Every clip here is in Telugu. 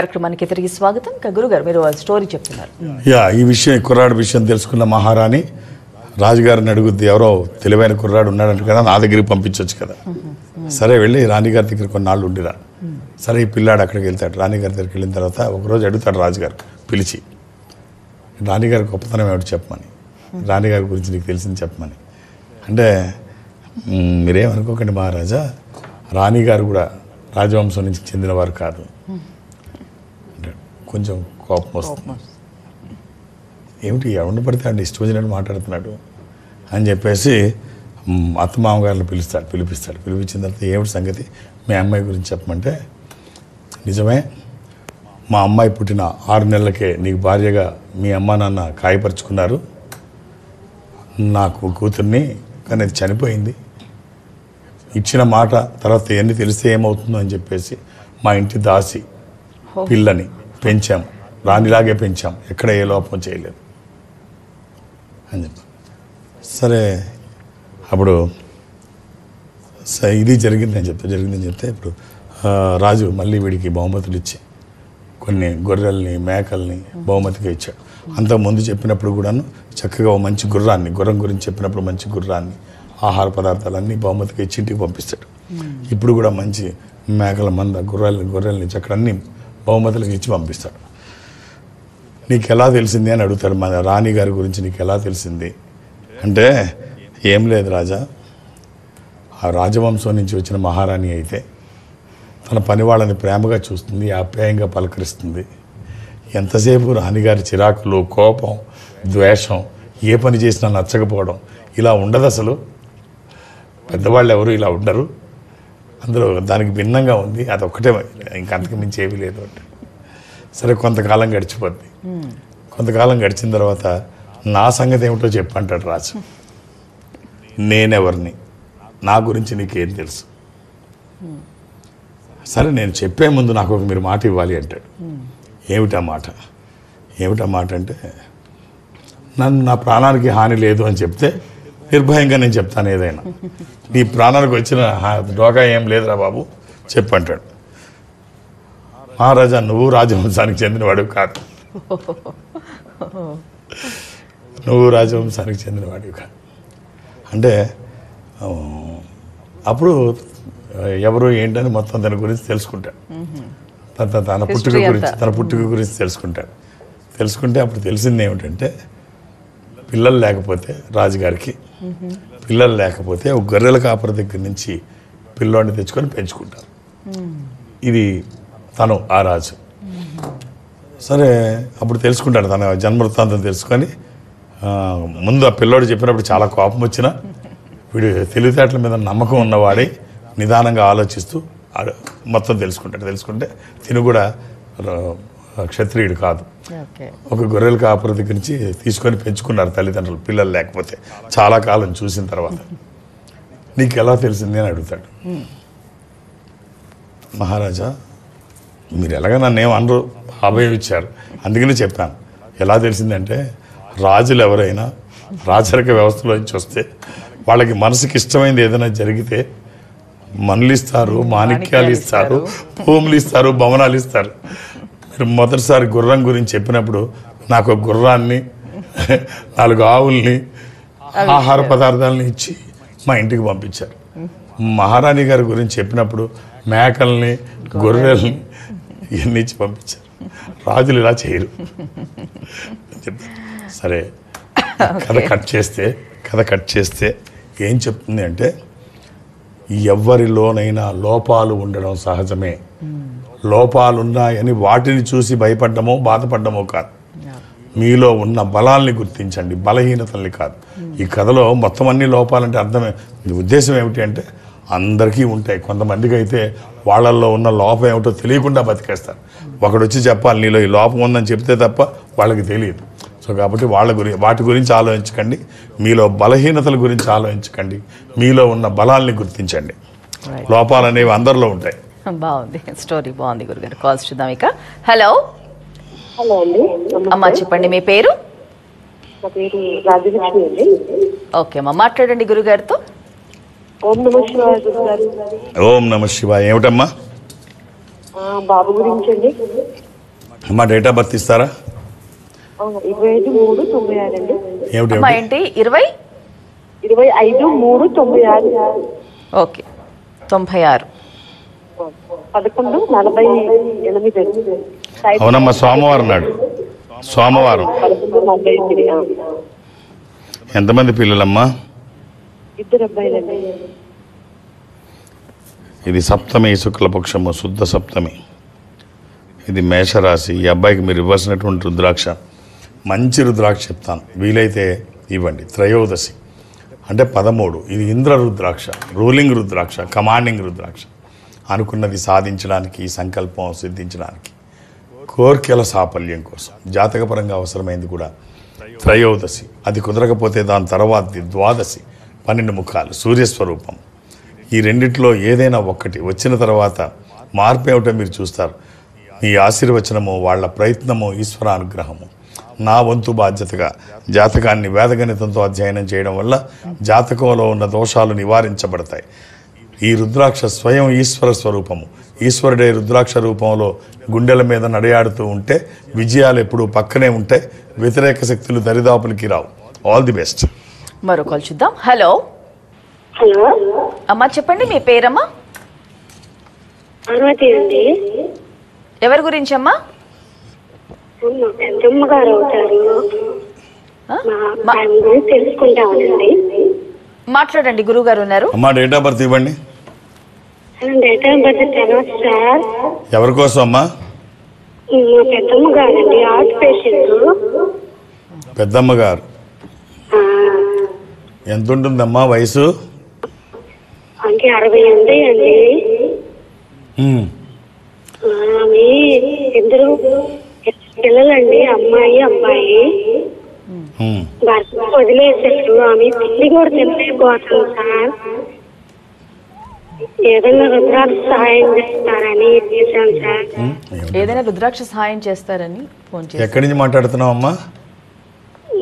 కార్యక్రమానికి తిరిగి స్వాగతం. గురుగారు మీరు స్టోరీ చెప్తున్నారు. ఈ విషయం కుర్రాడు విషయం తెలుసుకున్న మహారాణి రాజుగారిని అడుగుద్ది, ఎవరో తెలివైన కుర్రాడు ఉన్నాడంట కదా, నా దగ్గరికి పంపించవచ్చు కదా. సరే వెళ్ళి రాణిగారి దగ్గర కొన్నాళ్ళు ఉండిరా. సరే ఈ పిల్లాడు అక్కడికి వెళ్తాడు. రాణిగారి దగ్గరికి వెళ్ళిన తర్వాత ఒకరోజు అడుగుతాడు రాజుగారు పిలిచి, రాణిగారి గొప్పతనం ఏమిటి చెప్పమని, రాణిగారి గురించి నీకు తెలిసింది చెప్పమని. అంటే మీరేమనుకోకండి మహారాజా, రాణిగారు కూడా రాజవంశం నుంచి చెందినవారు కాదు. అంటే కొంచెం కోపం వస్తుంది. ఏమిటి ఎవరిని పడితే అండి ఇష్టం వచ్చినట్టు మాట్లాడుతున్నాడు అని చెప్పేసి అత్తమామగారిని పిలిపిస్తాడు. పిలిపించిన తర్వాత ఏమిటి సంగతి, మీ అమ్మాయి గురించి చెప్పమంటే, నిజమే మా అమ్మాయి పుట్టిన 6 నెలలకే నీకు భార్యగా మీ అమ్మా నాన్న కాయపరుచుకున్నారు. నాకు కూతుర్ని, కానీ అది చనిపోయింది. ఇచ్చిన మాట తర్వాత ఎన్ని తెలిస్తే ఏమవుతుందో అని చెప్పేసి మా ఇంటి దాసి పిల్లని పెంచాం, రాణిలాగే పెంచాం, ఎక్కడ ఏ లోపం చేయలేదు అని చెప్పి. సరే అప్పుడు ఇది జరిగిందని చెప్తే ఇప్పుడు రాజు మళ్ళీ వీడికి బహుమతులు ఇచ్చి కొన్ని గొర్రెల్ని మేకల్ని బహుమతిగా ఇచ్చాడు. అంతకుముందు చెప్పినప్పుడు కూడాను చక్కగా మంచి గుర్రం గురించి చెప్పినప్పుడు మంచి గుర్రాన్ని, ఆహార పదార్థాలన్నీ బహుమతిగా ఇచ్చి ఇంటికి పంపిస్తాడు. ఇప్పుడు కూడా మంచి మేకల మంద గొర్రెల్ని చక్కడ అన్ని బహుమతులకు ఇచ్చి పంపిస్తాడు. నీకు ఎలా తెలిసింది అని అడుగుతాడు. మన రాణి గారి గురించి నీకు ఎలా తెలిసింది అంటే, ఏం లేదు రాజా, ఆ రాజవంశం నుంచి వచ్చిన మహారాణి అయితే తన పని వాళ్ళని ప్రేమగా చూస్తుంది, ఆప్యాయంగా పలకరిస్తుంది. ఎంతసేపు రాణిగారి చిరాకులు, కోపం, ద్వేషం, ఏ పని చేసినా నచ్చకపోవడం ఇలా ఉండదు. అసలు పెద్దవాళ్ళు ఎవరు ఇలా ఉండరు, అందులో దానికి భిన్నంగా ఉంది, అదొక్కటే, ఇంకంతకు మించి ఏమీ లేదు అంటే. సరే కొంతకాలం గడిచిపోద్ది. కొంతకాలం గడిచిన తర్వాత నా సంగతి ఏమిటో చెప్పంటాడు రాజు. నేనెవరిని, నా గురించి నీకేం తెలుసు? సరే నేను చెప్పే ముందు నాకు మీరు మాట ఇవ్వాలి అంటాడు. ఏమిటా మాట అంటే, నా ప్రాణానికి హాని లేదు అని చెప్తే నిర్భయంగా నేను చెప్తాను ఏదైనా. నీ ప్రాణానికి వచ్చిన డోకా ఏం లేదురా బాబు చెప్పంటాడు. మహారాజా నువ్వు రాజవంశానికి చెందినవాడు కాదు, అంటే అప్పుడు ఎవరు ఏంటని మొత్తం తన గురించి తెలుసుకుంటాడు. తన పుట్టుక గురించి తెలుసుకుంటే అప్పుడు తెలిసింది ఏమిటంటే, పిల్లలు లేకపోతే రాజుగారికి పిల్లలు లేకపోతే ఒక గొర్రెల కాపరి దగ్గర నుంచి పిల్లోడిని తెచ్చుకొని పెంచుకుంటారు. ఇది తను ఆ రాజు. సరే అప్పుడు తెలుసుకుంటాడు, తన జన్మవృత్తాంతం తెలుసుకొని ముందు ఆ పిల్లోడు చెప్పినప్పుడు చాలా కోపం వచ్చినా వీడు తెలివితేటల మీద నమ్మకం ఉన్నవాడే నిదానంగా ఆలోచిస్తూ మొత్తం తెలుసుకుంటే తిను కూడా క్షత్రియుడు కాదు. ఒక గొర్రెల కాపరి దగ్గర నుంచి తీసుకొని పెంచుకున్నారు తల్లిదండ్రులు, పిల్లలు లేకపోతే చాలా కాలం చూసిన తర్వాత. నీకు ఎలా తెలిసింది అని అడుగుతాడు. మహారాజా మీరు ఎలాగ నన్నేం అనరు, అభయం ఇచ్చారు, అందుకనే చెప్పాను. ఎలా తెలిసిందంటే, రాజులు ఎవరైనా రాచరిక వ్యవస్థలో నుంచి వస్తే వాళ్ళకి మనసుకి ఇష్టమైంది ఏదైనా జరిగితే మనులు ఇస్తారు, మాణిక్యాలు ఇస్తారు, భూములు ఇస్తారు, భవనాలు ఇస్తారు. మీరు మొదటిసారి గుర్రం గురించి చెప్పినప్పుడు నాకు ఒక గుర్రాన్ని, 4 ఆవుల్ని, ఆహార పదార్థాలని ఇచ్చి మా ఇంటికి పంపించారు. మహారాణి గారి గురించి చెప్పినప్పుడు మేకల్ని, గొర్రెల్ని ఇవన్నీ ఇచ్చి పంపించారు. రాజులు ఇలా చేయరు. సరే కథ కట్ చేస్తే ఏం చెప్తుంది అంటే, ఎవరిలోనైనా లోపాలు ఉండడం సహజమే. లోపాలున్నాయని వాటిని చూసి భయపడ్డమో బాధపడ్డమో కాదు, మీలో ఉన్న బలాల్ని గుర్తించండి, బలహీనతల్ని కాదు. ఈ కథలో మొత్తం అన్ని లోపాలంటే అర్థమే, ఉద్దేశం ఏమిటి అంటే, అందరికీ ఉంటాయి. కొంతమందికి అయితే వాళ్ళల్లో ఉన్న లోపం ఏమిటో తెలియకుండా బతికేస్తారు. ఒకడు వచ్చి చెప్పాలి నీలో ఈ లోపం ఉందని చెప్తే తప్ప వాళ్ళకి తెలియదు. సో కాబట్టి వాటి గురించి ఆలోచించకండి, మీలో బలహీనతల గురించి ఆలోచించకండి, మీలో ఉన్న బలాల్ని గుర్తించండి. లోపాలు అనేవి అందరిలో ఉంటాయి. బాగుంది, స్టోరీ బాగుంది గురుగారు. కాల్స్ చూద్దాం ఇక. హలో అండి, అమ్మా చెప్పండి మీ పేరు? నా పేరు రాజలక్ష్మి అండి. ఓకే అమ్మా, మాట్లాడండి గురుగారితో. ఓం నమ శివాయ గురుగారు. ఓం నమ శివాయ. ఏమిటమ్మా? బాబు గురించి అండి. అమ్మా డేట్ ఆఫ్ బర్త్ ఇస్తారా? 25/3/96 అండి. ఏమిటి అమ్మా ఏంటి 25/3/96. ఓకే 96. 11:48. అవునమ్మా, సోమవారం నాడు. సోమవారం. 11:48. ఎంతమంది పిల్లలమ్మా? 2 అబ్బాయిలండి. ఇది సప్తమి, శుక్లపక్షము, శుద్ధ సప్తమి. ఇది మేషరాశి. ఈ అబ్బాయికి మీరు ఇవ్వాల్సినటువంటి రుద్రాక్ష, మంచి రుద్రాక్ష చెప్తాను, వీలైతే ఇవ్వండి. త్రయోదశి అంటే 13. ఇది ఇంద్ర రుద్రాక్ష, రూలింగ్ రుద్రాక్ష, కమాండింగ్ రుద్రాక్ష. అనుకున్నది సాధించడానికి, సంకల్పం సిద్ధించడానికి, కోర్కెల సాఫల్యం కోసం జాతకపరంగా అవసరమైంది కూడా త్రయోదశి. అది కుదరకపోతే దాని తర్వాత ద్వాదశి, 12 ముఖాలు, సూర్యస్వరూపం. ఈ రెండిట్లో ఏదైనా ఒక్కటి వచ్చిన తర్వాత మార్పు ఏమిటో మీరు చూస్తారు. ఈ ఆశీర్వచనము, వాళ్ళ ప్రయత్నము, ఈశ్వర అనుగ్రహము. నా వంతు బాధ్యతగా జాతకాన్ని వేదగణితంతో అధ్యయనం చేయడం వల్ల జాతకంలో ఉన్న దోషాలు నివారించబడతాయి. ఈ రుద్రాక్ష స్వయం ఈశ్వర స్వరూపము. ఈశ్వరుడే రుద్రాక్ష రూపంలో గుండెల మీద నడయాడుతూ ఉంటే విజయాలు ఎప్పుడూ పక్కనే ఉంటాయి, వ్యతిరేక శక్తులు దరిదాపులకి రావు. All the best. మరో కాల్ చూద్దాం. హలో హలో అమ్మా, చెప్పండి మీ పేరమ్మా? పార్వతి అండి. ఎవరి గురించి అమ్మా? పెద్దమ్మ గారు అవుతారు. ఆయన గురించి తెలుసుకుంటామనండి. మాట్లాడండి, గురువు గారు ఉన్నారు. అమ్మా డేట్ ఆఫ్ బర్త్ ఇవ్వండి. డేట్ ఆఫ్ బర్త్ తెలియదు సార్. ఎవరి కోసం అమ్మా? మా పెద్దమ్మ గారండి, హార్ట్ పేషెంట్. పెద్దమ్మ గారు. ఎంత ఉంటుందమ్మా వయసు? అంటే 60 ఉంటాయండి. ఆమె 2 పిల్లలండి, అమ్మాయి అబ్బాయి. భర్త వదిలేసారు. ఆమె తిండి కూడా తినలేకపోతుంది సార్. ఏదైనా రుద్రాక్ష సహాయం చేస్తారని చేశాను సార్. ఏదైనా రుద్రాక్ష సహాయం చేస్తారని ఫోన్ చేశారు. ఎక్కడి నుంచి మాట్లాడుతున్నావు అమ్మా?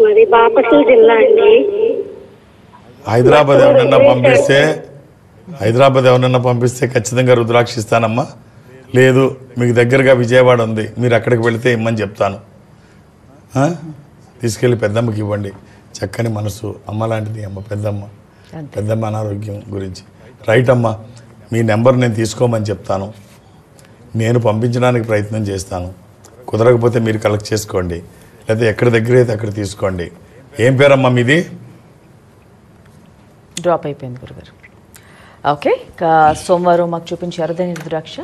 మరి బాపట్ల జిల్లా అండి. హైదరాబాద్ ఎవరన్నా పంపిస్తే ఖచ్చితంగా రుద్రాక్ష ఇస్తానమ్మా. లేదు మీకు దగ్గరగా విజయవాడ ఉంది, మీరు అక్కడికి వెళితే ఇమ్మని చెప్తాను. తీసుకెళ్ళి పెద్దమ్మకి ఇవ్వండి. చక్కని మనసు, అమ్మ లాంటిది అమ్మ పెద్దమ్మ. పెద్దమ్మ అనారోగ్యం గురించి రైట్ అమ్మా, మీ నెంబర్ నేను తీసుకోమని చెప్తాను. నేను పంపించడానికి ప్రయత్నం చేస్తాను. కుదరకపోతే మీరు కలెక్ట్ చేసుకోండి, లేదా ఎక్కడ దగ్గర అయితే అక్కడ తీసుకోండి. ఏం పేరమ్మా మీది? డ్రాప్ అయిపోయింది గురుగారు. ఓకే, సోమవారం మాకు చూపించారు దాని రుద్రాక్ష.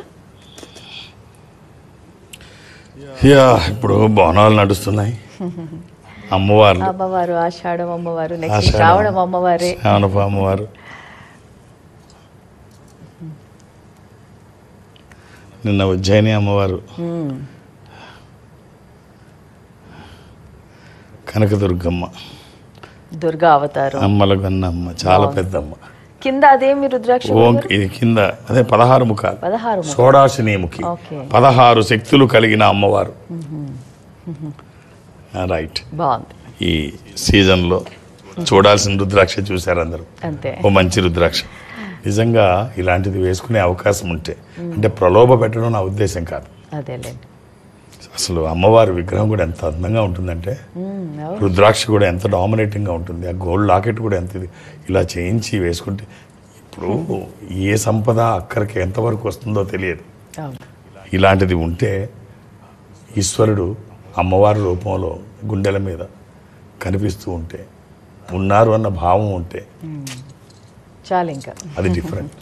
ఇప్పుడు బోనాలు నడుస్తున్నాయి. అమ్మవారు, ఆషాఢం అమ్మవారు, నెక్స్ట్ శ్రావణం అమ్మవారే, అమ్మవారు. నిన్న ఉజ్జయిని అమ్మవారు, కనకదుర్గమ్మ, దుర్గా అవతారం, అమ్మల గన్నమ్మ, చాలా పెద్దమ్మ. కింద అదేమి రుద్రాక్ష? ఇది కింద అదే 16 ముఖాలు, 16 షోడాశినేముఖి, 16 శక్తులు కలిగిన అమ్మవారు. రైట్, బాగుంది. ఈ సీజన్లో చూడాల్సిన రుద్రాక్ష చూశారు అందరూ. అంతే, ఓ మంచి రుద్రాక్ష. నిజంగా ఇలాంటిది వేసుకునే అవకాశం ఉంటే, అంటే ప్రలోభ పెట్టడం నా ఉద్దేశం కాదు. అదేలేండి. అసలు అమ్మవారి విగ్రహం కూడా ఎంత అందంగా ఉంటుందంటే, రుద్రాక్ష కూడా ఎంత డామినేటింగ్గా ఉంటుంది. ఆ గోల్డ్ లాకెట్ కూడా ఎంత ఇలా చేయించి వేసుకుంటే, ఇప్పుడు ఏ సంపద అక్కడికి ఎంతవరకు వస్తుందో తెలియదు. ఇలాంటిది ఉంటే ఈశ్వరుడు అమ్మవారి రూపంలో గుండెల మీద కనిపిస్తూ ఉంటే, ఉన్నారు అన్న భావం ఉంటే చాలు, ఇంకా అది డిఫరెంట్.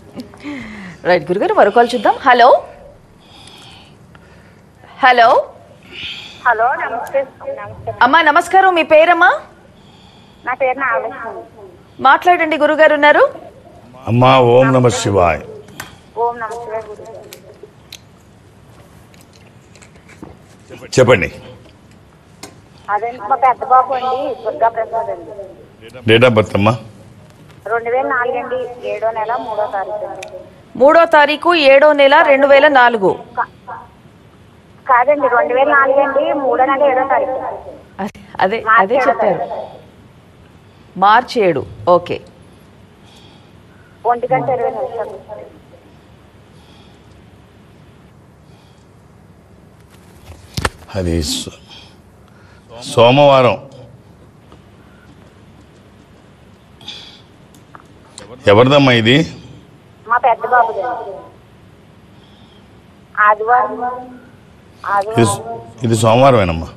రైట్ గురుగారు, మరో కాల్ చూద్దాం. హలో హలో హలో, నమస్తే. అమ్మా నమస్కారం, మీ పేరమ్మా? నా పేరు నాగలక్ష్మి. మాట్లాడండి, గురుగారు ఉన్నారు. అమ్మా ఓం నమ శివాయ. ఓం నమ శివాయ గురుగారు. చెప్పండి. అదే మా పెద్ద బాబు అండి, దుర్గా ప్రసాద్ అండి. డేట్ ఆఫ్ బర్త్ అమ్మా? 2004 అండి, 7వ నెల 3వ తారీఖు అండి. 3వ తారీఖు 7వ నెల 2004. కాదండి, 2004 అండి, 3వ నెల 7వ తారీఖు. అదే అదే చెప్పారు, మార్చి 7. ఓకే, 1:20. అది సోమవారం. ఎవరిదమ్మా ఇది? మా పెద్ద బాబు ఆదివారం ఇది సోమవారమేనమ్మా.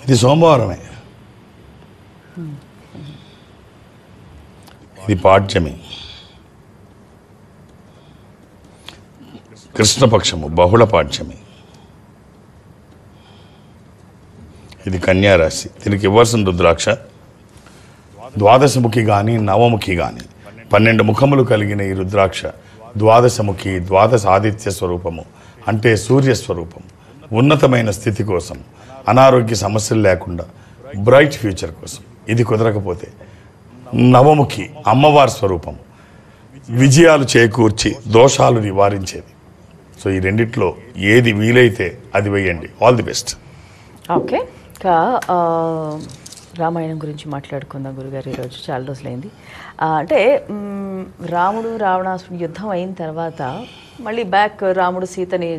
ఇది సోమవారమే. ఇది పాడ్యమి, కృష్ణపక్షము, బహుళ పాడ్యమి. ఇది కన్యారాశి. దీనికి ఇవ్వాల్సిన రుద్రాక్ష ద్వాదశముఖి కానీ నవముఖి కానీ 12 ముఖములు కలిగిన ఈ రుద్రాక్ష ద్వాదశముఖి, ద్వాదశ ఆదిత్య స్వరూపము, అంటే సూర్య స్వరూపము. ఉన్నతమైన స్థితి కోసం, అనారోగ్య సమస్యలు లేకుండా, బ్రైట్ ఫ్యూచర్ కోసం. ఇది కుదరకపోతే నవముఖి, అమ్మవారి స్వరూపము, విజయాలు చేకూర్చి దోషాలు నివారించేది. సో ఈ రెండిట్లో ఏది వీలైతే అది వేయండి. All the best. ఓకే, ఇంకా రామాయణం గురించి మాట్లాడుకుందాం గురుగారు. ఈరోజు చాలా రోజులైంది. అంటే రాముడు రావణాసుడి యుద్ధం అయిన తర్వాత మళ్ళీ బ్యాక్ రాముడు సీతని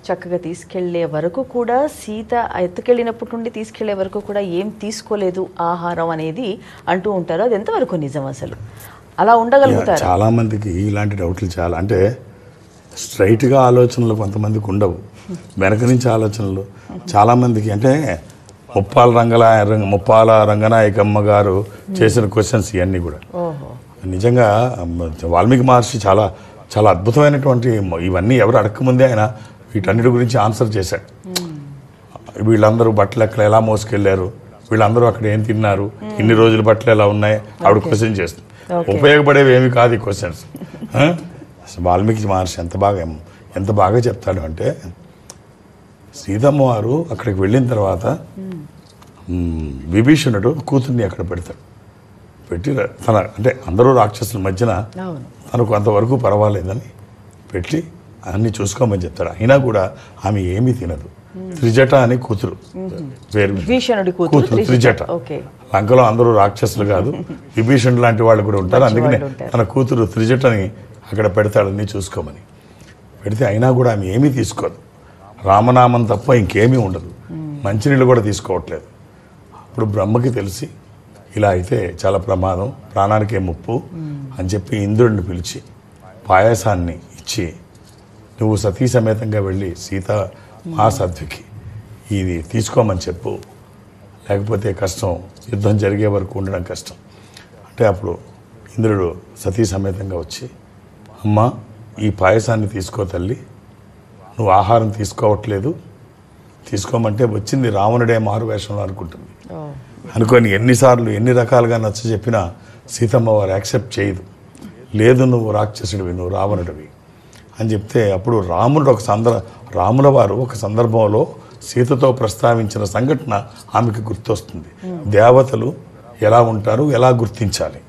చక్కగా తీసుకెళ్లే వరకు కూడా, సీత ఎత్తుకెళ్ళినప్పటి నుండి తీసుకెళ్లే వరకు కూడా ఏం తీసుకోలేదు ఆహారం అనేది అంటూ ఉంటారు. అది ఎంతవరకు నిజం? అసలు అలా ఉండగలుగుతారు? చాలా మందికి ఇలాంటి డౌట్లు చాలా, అంటే స్ట్రైట్గా ఆలోచనలు కొంతమందికి ఉండవు, వెనక నుంచి ఆలోచనలు చాలామందికి. అంటే ముప్పాల రంగనాయకమ్మ గారు చేసిన క్వశ్చన్స్ ఇవన్నీ కూడా నిజంగా వాల్మీకి మహర్షి చాలా చాలా అద్భుతమైనటువంటి, ఇవన్నీ ఎవరు అడగకముందే ఆయన వీటన్నిటి గురించి ఆన్సర్ చేశాడు. వీళ్ళందరూ బట్టలు ఎక్కడ ఎలా మోసుకెళ్లారు, వీళ్ళందరూ అక్కడ ఏం తిన్నారు, ఇన్ని రోజులు బట్టలు ఎలా ఉన్నాయి, ఆవిడ క్వశ్చన్ చేస్తుంది. ఉపయోగపడేవి ఏమి కాదు ఈ క్వశ్చన్స్. వాల్మీకి మహర్షి ఎంత బాగా చెప్తాడు అంటే, సీతమ్మ వారు అక్కడికి వెళ్ళిన తర్వాత విభీషణుడు కూతుర్ని అక్కడ పెడతాడు. పెట్టి తన, అంటే అందరూ రాక్షసుల మధ్యన తనకు అంతవరకు పర్వాలేదని పెట్టి అన్ని చూసుకోమని చెప్తాడు. అయినా కూడా ఆమె ఏమీ తినదు. త్రిజట అని కూతురు, కూతురు త్రిజట. లంకలో అందరూ రాక్షసులు కాదు, విభీషణుడు లాంటి వాళ్ళు కూడా ఉంటారు. అందుకనే తన కూతురు త్రిజటని అక్కడ పెడతాడని చూసుకోమని పెడితే, అయినా కూడా ఆమె ఏమీ తీసుకోదు. రామనామం తప్ప ఇంకేమీ ఉండదు. మంచినీళ్ళు కూడా తీసుకోవట్లేదు. అప్పుడు బ్రహ్మకి తెలిసి ఇలా అయితే చాలా ప్రమాదం, ప్రాణానికే ముప్పు అని చెప్పి ఇంద్రుడిని పిలిచి పాయసాన్ని ఇచ్చి, నువ్వు సతీ సమేతంగా వెళ్ళి సీత మహాసాధ్వికి ఇది తీసుకోమని చెప్పు, లేకపోతే కష్టం, యుద్ధం జరిగే వరకు ఉండడం కష్టం అంటే. అప్పుడు ఇంద్రుడు సతీ సమేతంగా వచ్చి, అమ్మ ఈ పాయసాన్ని తీసుకో తల్లి, నువ్వు ఆహారం తీసుకోవట్లేదు, తీసుకోమంటే వచ్చింది రావణుడే మారువేషంలో అనుకుంటుంది. అనుకొని ఎన్నిసార్లు ఎన్ని రకాలుగా నచ్చ చెప్పినా సీతమ్మ వారు యాక్సెప్ట్ చేయదు. లేదు నువ్వు రాక్షసుడివి, నువ్వు రావణుడివి అని చెప్తే, అప్పుడు రాముల వారు ఒక సందర్భంలో సీతతో ప్రస్తావించిన సంఘటన ఆమెకి గుర్తొస్తుంది. దేవతలు ఎలా ఉంటారు, ఎలా గుర్తించాలి,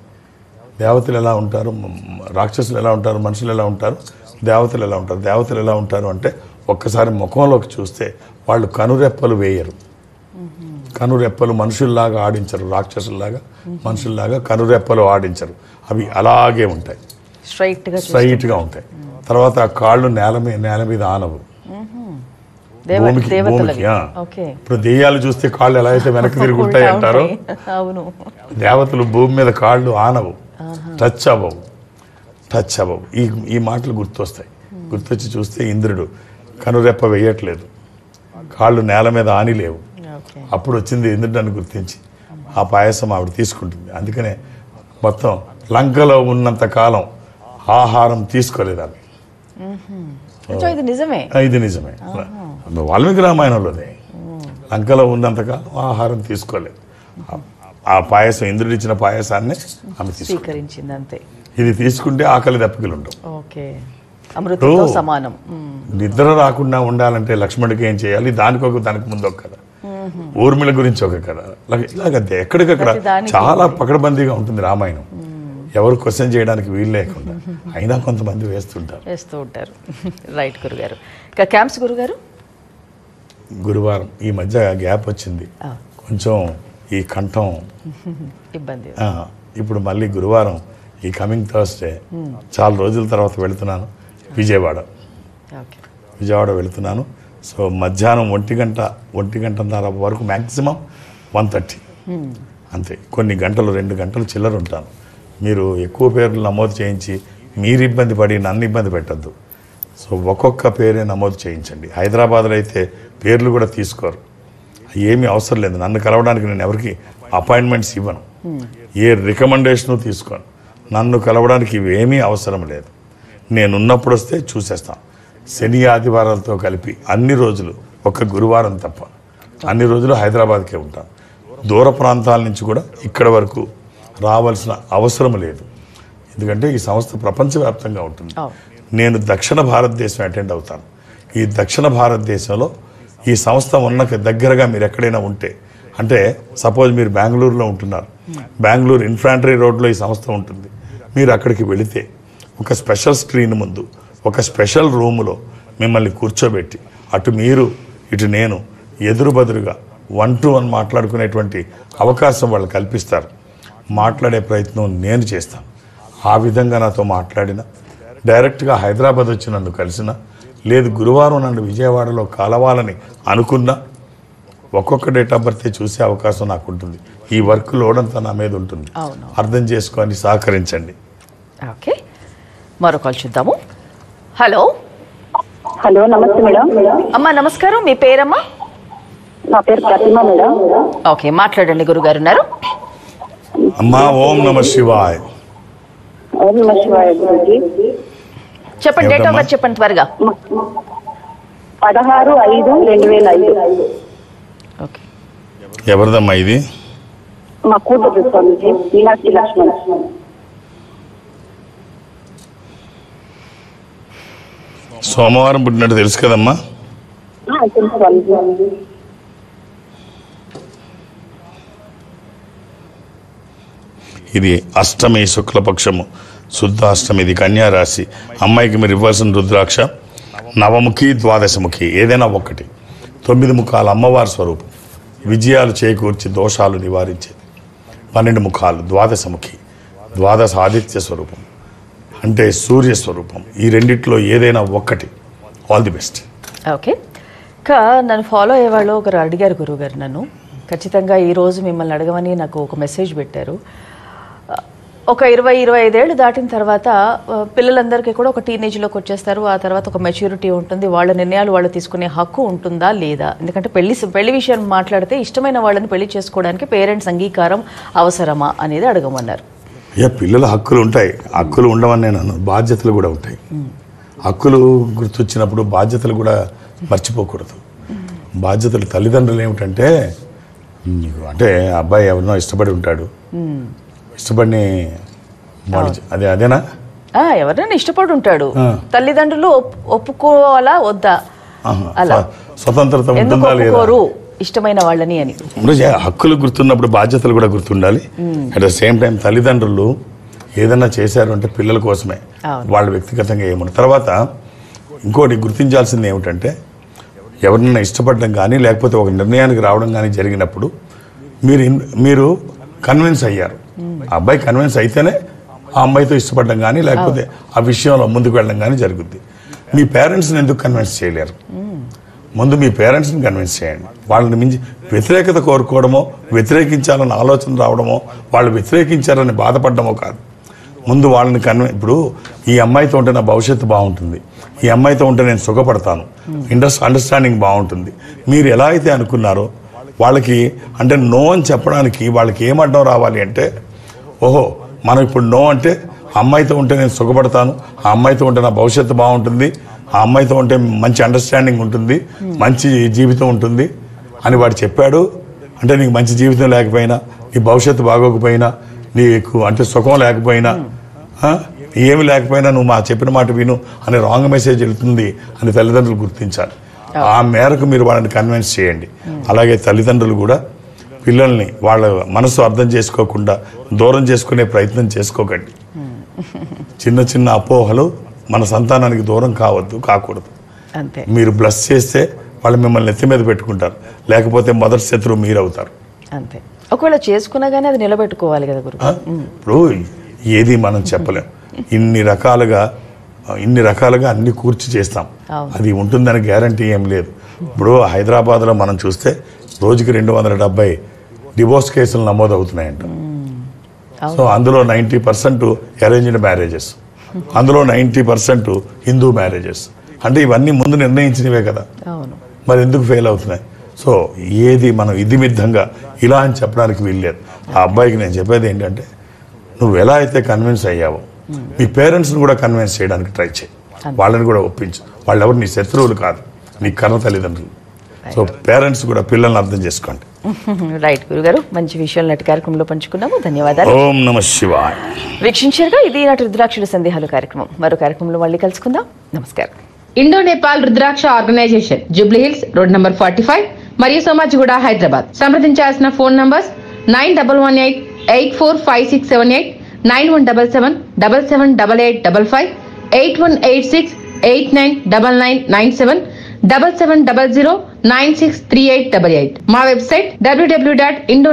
దేవతలు ఎలా ఉంటారు, రాక్షసులు ఎలా ఉంటారు, మనుషులు ఎలా ఉంటారు, దేవతలు ఎలా ఉంటారు. దేవతలు ఎలా ఉంటారు అంటే, ఒక్కసారి ముఖంలోకి చూస్తే వాళ్ళు కనురెప్పలు వేయరు. కనురెప్పలు మనుషుల్లాగా ఆడించరు, రాక్షసుల్లాగా మనుషుల్లాగా కనురెప్పలు ఆడించరు. అవి అలాగే ఉంటాయి, స్ట్రైట్గా ఉంటాయి. తర్వాత కాళ్ళు నేల మీద ఆనవు. భూమికి ఇప్పుడు దెయ్యాలు చూస్తే కాళ్ళు ఎలా అయితే వెనక్కి తిరిగి ఉంటాయి అంటారో, దేవతలు భూమి మీద కాళ్ళు ఆనవు, టచ్ అవ్వవు. ఈ మాటలు గుర్తొస్తాయి. గుర్తొచ్చి చూస్తే ఇంద్రుడు కనురెప్ప వేయట్లేదు, కాళ్ళు నేల మీద ఆని లేవు. అప్పుడు వచ్చింది ఇంద్రుడు అని గుర్తించి ఆ పాయసం ఆవిడ తీసుకుంటుంది. అందుకనే మొత్తం లంకలో ఉన్నంత కాలం ఆహారం తీసుకోలేదు ఆమె. ఇది నిజమే. వాల్మీకి రామాయణంలోనే లంకలో ఉన్నంతకాలం ఆహారం తీసుకోలేదు. ఆ పాయసం, ఇంద్రుడు ఇచ్చిన పాయసాన్ని ఆమె స్వీకరించింది అంతే. ఇది తీసుకుంటే ఆకలి దప్పికలు ఉండవు. అమృతంతో సమానం. నిద్ర రాకుండా ఉండాలంటే లక్ష్మణుడికి ఏం చేయాలి, దానికి ముందు ఒక కథ, ఊర్మిళ గురించి ఒక కథ, ఇలాగంతే ఎక్కడికక్కడ చాలా పకడ్బందీగా ఉంటుంది రామాయణం. ఎవరు క్వశ్చన్ చేయడానికి వీలు లేకుండా, అయినా కొంతమంది వేస్తూ ఉంటారు. రైట్ గురుగారు. క్యాంప్స్ గురుగారు, గురువారం ఈ మధ్య గ్యాప్ వచ్చింది కొంచెం, ఈ కంఠం ఇబ్బంది. ఇప్పుడు మళ్ళీ గురువారం, ఈ కమింగ్ థర్స్డే చాలా రోజుల తర్వాత వెళుతున్నాను విజయవాడ. విజయవాడ వెళుతున్నాను. సో మధ్యాహ్నం 1:30 వరకు మ్యాక్సిమం 1:30 అంతే. కొన్ని గంటలు 2 గంటలు చిల్లర ఉంటాను. మీరు ఎక్కువ పేర్లు నమోదు చేయించి మీరు ఇబ్బంది పడి నన్ను ఇబ్బంది పెట్టద్దు. సో ఒక్కొక్క పేరే నమోదు చేయించండి. హైదరాబాద్లో అయితే పేర్లు కూడా తీసుకోరు, ఏమీ అవసరం లేదు. నన్ను కలవడానికి నేను ఎవరికి అపాయింట్మెంట్స్ ఇవ్వను, ఏ రికమెండేషను తీసుకోను. నన్ను కలవడానికి ఇవేమీ అవసరం లేదు. నేనున్నప్పుడు వస్తే చూసేస్తాను. శని ఆదివారాలతో కలిపి అన్ని రోజులు, ఒక్క గురువారం తప్ప అన్ని రోజులు హైదరాబాద్కే ఉంటాను. దూర ప్రాంతాల నుంచి కూడా ఇక్కడ వరకు రావాల్సిన అవసరం లేదు. ఎందుకంటే ఈ సంస్థ ప్రపంచవ్యాప్తంగా ఉంటుంది. నేను దక్షిణ భారతదేశం అటెండ్ అవుతాను. ఈ దక్షిణ భారతదేశంలో ఈ సంస్థ ఉన్న దగ్గరగా మీరు ఎక్కడైనా ఉంటే, అంటే సపోజ్ మీరు బెంగళూరులో ఉంటున్నారు, బెంగళూరు ఇన్ఫాంట్రీ రోడ్లో ఈ సంస్థ ఉంటుంది. మీరు అక్కడికి వెళితే ఒక స్పెషల్ స్క్రీన్ ముందు ఒక స్పెషల్ రూములో మిమ్మల్ని కూర్చోబెట్టి అటు మీరు ఇటు నేను ఎదురు బదురుగా 1-to-1 మాట్లాడుకునేటువంటి అవకాశం వాళ్ళు కల్పిస్తారు. మాట్లాడే ప్రయత్నం నేను చేస్తాను. ఆ విధంగా నాతో మాట్లాడిన, డైరెక్ట్గా హైదరాబాద్ వచ్చి నన్ను కలిసిన, లేదు గురువారం నన్ను విజయవాడలో కలవాలని అనుకున్నా, ఒక్కొక్క డేట్ ఆఫ్ బర్త్ చూసే అవకాశం నాకు ఉంటుంది. ఈ వర్క్ లోడ్ అంతా నా మీద ఉంటుంది. అర్థం చేసుకొని సహకరించండి. ఓకే, మరో కాల్ చూద్దాము. హలో. హలో, నమస్తే మేడం. అమ్మా నమస్కారం, మీ పేరమ్మా? నా పేరు ప్రతిమ మేడం. ఓకే, మాట్లాడండి, గురుగారు ఉన్నారు. అమ్మా ఓం నమ శివాయ్. ఓం నమ శివాయ గురుజీ. చెప్పండి, డేట్ ఆఫ్ బర్త్ చెప్పండి త్వరగా. 16/5/2005. ఓకే, ఎవరిదమ్మా ఇది? మా కూతురు స్వామిజీ, మీనాక్షి లక్ష్మణ్. సోమవారం పుట్టినట్టు తెలుసు కదమ్మా? తెలుసు స్వామిజీ. ఇది అష్టమి శుక్లపక్షము, శుద్ధ అష్టమి. ఇది కన్యా రాశి. అమ్మాయికి మీరు ఇవ్వాల్సిన రుద్రాక్ష నవముఖి, ద్వాదశముఖి, ఏదైనా ఒక్కటి. 9 ముఖాలు అమ్మవారి స్వరూపం, విజయాలు చేకూర్చి దోషాలు నివారించేది. 12 ముఖాలు ద్వాదశముఖి, ద్వాదశ ఆదిత్య స్వరూపం, అంటే సూర్య స్వరూపం. ఈ రెండిట్లో ఏదైనా ఒక్కటి. All the best. ఓకే. ఇంకా నన్ను ఫాలో అయ్యేవాళ్ళు ఒకరు అడిగారు గురువుగారు నన్ను, ఖచ్చితంగా ఈరోజు మిమ్మల్ని అడగమని నాకు ఒక మెసేజ్ పెట్టారు. ఒక 20-25 ఏళ్ళు దాటిన తర్వాత పిల్లలందరికీ కూడా ఒక టీనేజ్లోకి వచ్చేస్తారు. ఆ తర్వాత ఒక మెచ్యూరిటీ ఉంటుంది, వాళ్ళ నిర్ణయాలు వాళ్ళు తీసుకునే హక్కు ఉంటుందా లేదా? ఎందుకంటే పెళ్లి విషయం మాట్లాడితే ఇష్టమైన వాళ్ళని పెళ్లి చేసుకోవడానికి పేరెంట్స్ అంగీకారం అవసరమా అనేది అడగమన్నారు. పిల్లల హక్కులు ఉంటాయి, హక్కులు ఉండవని నేను అన్నాను. బాధ్యతలు కూడా ఉంటాయి. హక్కులు గుర్తొచ్చినప్పుడు బాధ్యతలు కూడా మర్చిపోకూడదు. బాధ్యతలు తల్లిదండ్రులు ఏమిటంటే, అంటే అబ్బాయి ఎవరినో ఇష్టపడి ఉంటాడు, ఇష్టపడిని అదేనా ఎవరైనా ఇష్టపడి ఉంటాడు, తల్లిదండ్రులు ఒప్పుకోవాలా వద్దా, అలా స్వతంత్రత ఉంటుందా లేదా, ఇష్టమైన వాళ్ళని అని. హక్కులు గుర్తున్నప్పుడు బాధ్యతలు కూడా గుర్తుండాలి. అట్ ద సేమ్ టైం తల్లిదండ్రులు ఏదన్నా చేశారు అంటే పిల్లల కోసమే, వాళ్ళ వ్యక్తిగతంగా ఏమన్నా. తర్వాత ఇంకోటి గుర్తించాల్సింది ఏమిటంటే, ఎవరినైనా ఇష్టపడడం కానీ లేకపోతే ఒక నిర్ణయానికి రావడం కానీ జరిగినప్పుడు మీరు కన్విన్స్ అయ్యారు. ఆ అబ్బాయి కన్విన్స్ అయితేనే ఆ అమ్మాయితో ఇష్టపడడం కానీ లేకపోతే ఆ విషయంలో ముందుకు వెళ్ళడం కానీ జరుగుద్ది. మీ పేరెంట్స్ని ఎందుకు కన్విన్స్ చేయలేరు? ముందు మీ పేరెంట్స్ని కన్విన్స్ చేయండి. వాళ్ళని మించి వ్యతిరేకత కోరుకోవడమో, వ్యతిరేకించాలని ఆలోచన రావడమో, వాళ్ళు వ్యతిరేకించారని బాధపడడమో కాదు. ముందు వాళ్ళని ఇప్పుడు ఈ అమ్మాయితో ఉంటే నా భవిష్యత్తు బాగుంటుంది, ఈ అమ్మాయితో ఉంటే నేను సుఖపడతాను, అండర్స్టాండింగ్ బాగుంటుంది, మీరు ఎలా అయితే అనుకున్నారో వాళ్ళకి అంటే నో అని చెప్పడానికి వాళ్ళకి ఏమడ్డం రావాలి అంటే, ఓహో మనం ఇప్పుడు నో అంటే అమ్మాయితో ఉంటే నేను సుఖపడతాను, ఆ అమ్మాయితో ఉంటే నా భవిష్యత్తు బాగుంటుంది, ఆ అమ్మాయితో ఉంటే మంచి అండర్స్టాండింగ్ ఉంటుంది, మంచి జీవితం ఉంటుంది అని వాడు చెప్పాడు అంటే, నీకు మంచి జీవితం లేకపోయినా, నీ భవిష్యత్తు బాగోకపోయినా, నీకు అంటే సుఖం లేకపోయినా, ఏమి లేకపోయినా నువ్వు మా చెప్పిన మాట విను అనే రాంగ్ మెసేజ్ వెళ్తుంది అని తల్లిదండ్రులు గుర్తించాలి. ఆ మేరకు మీరు వాళ్ళని కన్విన్స్ చేయండి. అలాగే తల్లిదండ్రులు కూడా పిల్లల్ని వాళ్ళ మనసు అర్థం చేసుకోకుండా దూరం చేసుకునే ప్రయత్నం చేసుకోకండి. చిన్న చిన్న అపోహలు మన సంతానానికి దూరం కాకూడదు. అంతే. మీరు బ్లస్ చేస్తే వాళ్ళు మిమ్మల్ని ఎత్తి మీద పెట్టుకుంటారు, లేకపోతే మొదటి శత్రువు మీరు అవుతారు. అంతే. ఒకవేళ చేసుకున్నా కానీ అది నిలబెట్టుకోవాలి కదా గురు. ఇప్పుడు ఏది మనం చెప్పలేం. ఇన్ని రకాలుగా ఇన్ని రకాలుగా అన్ని కూర్చి చేస్తాం. అది ఉంటుందని గ్యారంటీ ఏం లేదు. ఇప్పుడు హైదరాబాద్లో మనం చూస్తే రోజుకి 270 డివోర్స్ కేసులు నమోదవుతున్నాయంట. సో అందులో 90% అరేంజ్డ్ మ్యారేజెస్, అందులో 90% హిందూ మ్యారేజెస్. అంటే ఇవన్నీ ముందు నిర్ణయించినవే కదా, మరి ఎందుకు ఫెయిల్ అవుతున్నాయి? సో ఏది మనం ఇదిమిద్దంగా ఇలా అని చెప్పడానికి వీల్లేదు. ఆ అబ్బాయికి నేను చెప్పేది ఏంటంటే, నువ్వు ఎలా అయితే కన్విన్స్ అయ్యావో మీ పేరెంట్స్ని కూడా కన్విన్స్ చేయడానికి ట్రై చేయి, వాళ్ళని కూడా ఒప్పించు. వాళ్ళు ఎవరు నీ శత్రువులు కాదు, నీ కన్న తల్లిదండ్రులు. సో పేరెంట్స్ కూడా పిల్లల్ని అర్థం చేసుకోండి. రైట్ గురుగారు, మంచి విషయాలు నాటి కార్యక్రమంలో పంచుకున్నాము. ధన్యవాదాలు. ఓం నమ శివాయ. వీక్షించారుగా ఇది నాటి రుద్రాక్షుల సందేహాలు కార్యక్రమం. మరో కార్యక్రమంలో మళ్ళీ కలుసుకుందాం. నమస్కారం. Indo Nepal Rudraksha organisation, Jubilee Hills road number 45 మరియు సోమాజిగూడ, హైదరాబాద్. సంప్రదించాల్సిన ఫోన్ నంబర్స్ 9118845678, 9177778855, 8186899997, 7700963888. మా వెబ్సైట్ www.indo